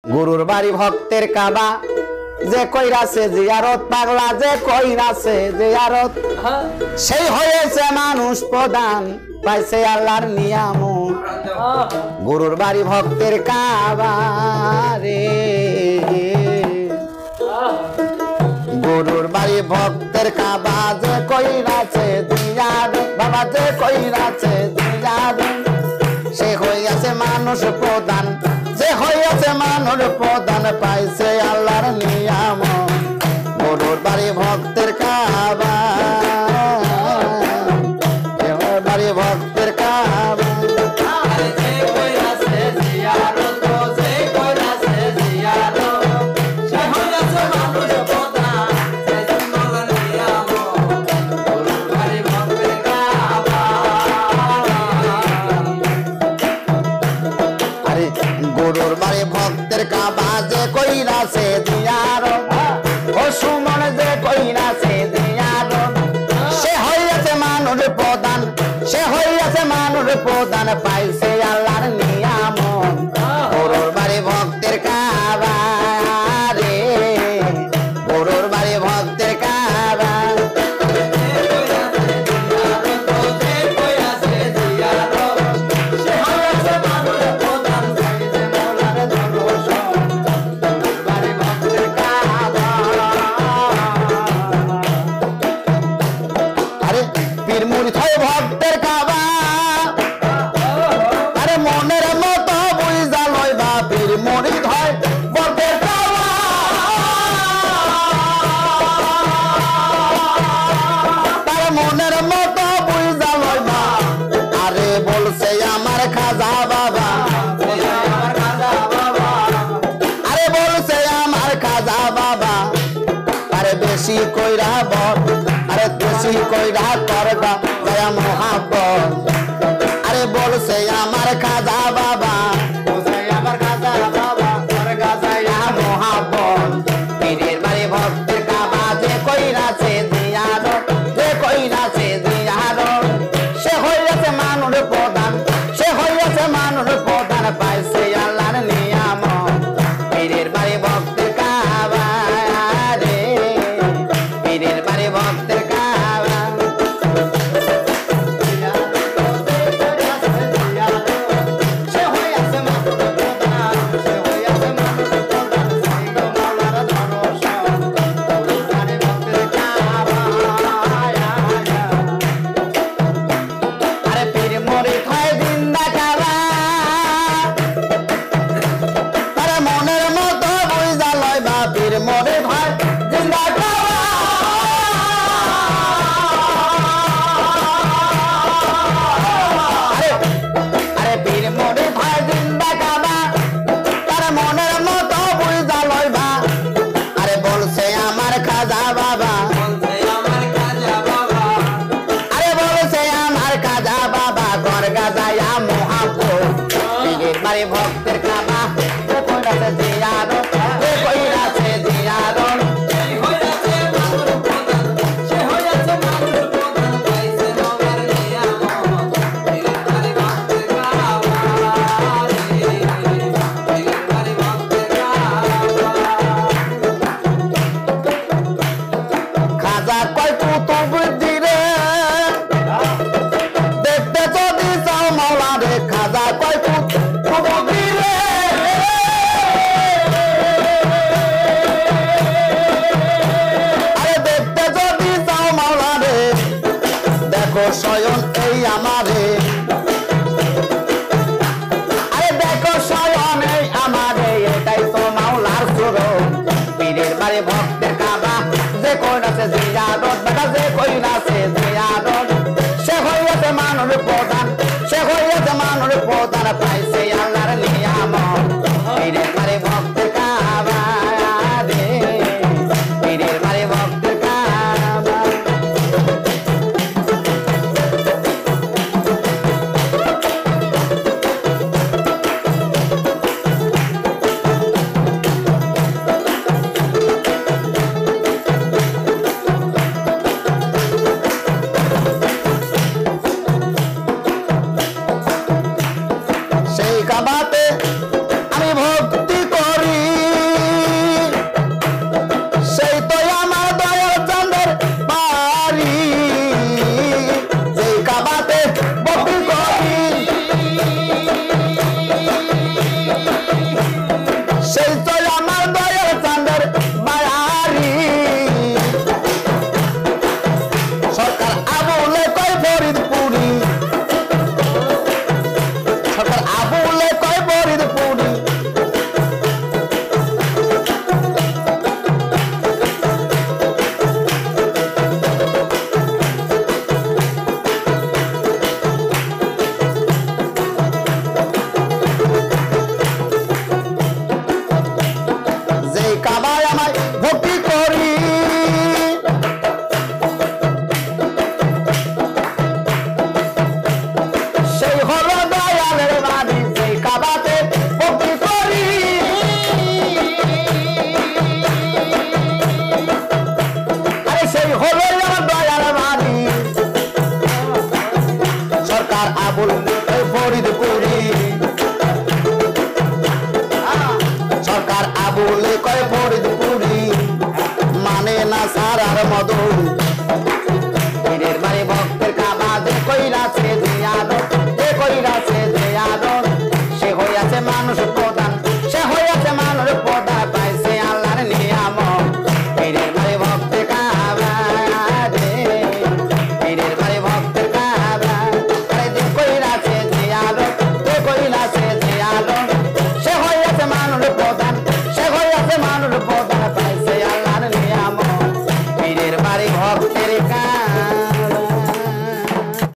গুরুর বাড়ি ভক্তের কাবা যে কইরাছে জিয়ারত পাগলা যে কইরাছে জিয়ারত সেই হয়েছে মানুষ প্রধান পাইছে আল্লাহর নিয়ামত। গুরুর বাড়ি ভক্তের কাবা রে, গুরুর বাড়ি ভক্তের কাবা যে কইরাছে জিয়ারত বাবা যে কইরাছে জিয়ারত সে হইয়াছে মানুষ প্রধান, যে হইয়াছে মানুষ প্রধান পাইছে আল্লাহর নিয়ামত। গুরুর বাড়ি ভক্তের কাবা, বাড়ি ভক্তের কাবা গুরুর বাড়ি ভক্তের কাবা যে কইরাছে জিয়ারত ও সুমন যে কইরাছে জিয়ারত সে হইয়াছে মানুষ প্রধান, সে হইয়াছে মানুষ প্রধান পাইছে আল্লাহর নিয়ামত। গুরুর বাড়ি ভক্তের কাবা রে, গুরুর বাড়ি ভক্তের কাবা ভক্তের কাবা আরে মনের মতো বুঝা লয় বা বীর মরিদ হয় ভক্তের কাবা। তার মনের মতো বুঝা লয় বা আরে বলছে আমার খাজা বাবা, আরে বলছে আমার খাজা বাবা আরে বেশি কইরা বল আরে বেশি কইরা করবা দয়া মোহাব্বত। আরে বলছে আমার খাজা বাবা, আমার খাজা বাবা তোর গাজায়া মোহাব্বত। পীরের বাড়ি ভক্তের কাবা যে কইরাছে জিয়ারত, যে কইরাছে জিয়ারত সে হইয়াছে মানুষ প্রধান, সে হইয়াছে মানুষ প্রধান পাইছে আল্লাহর নিয়ামত। পীরের বাড়ি ভক্তের কাবা রে, পীরের বাড়ি ভক্তের কাবা মধু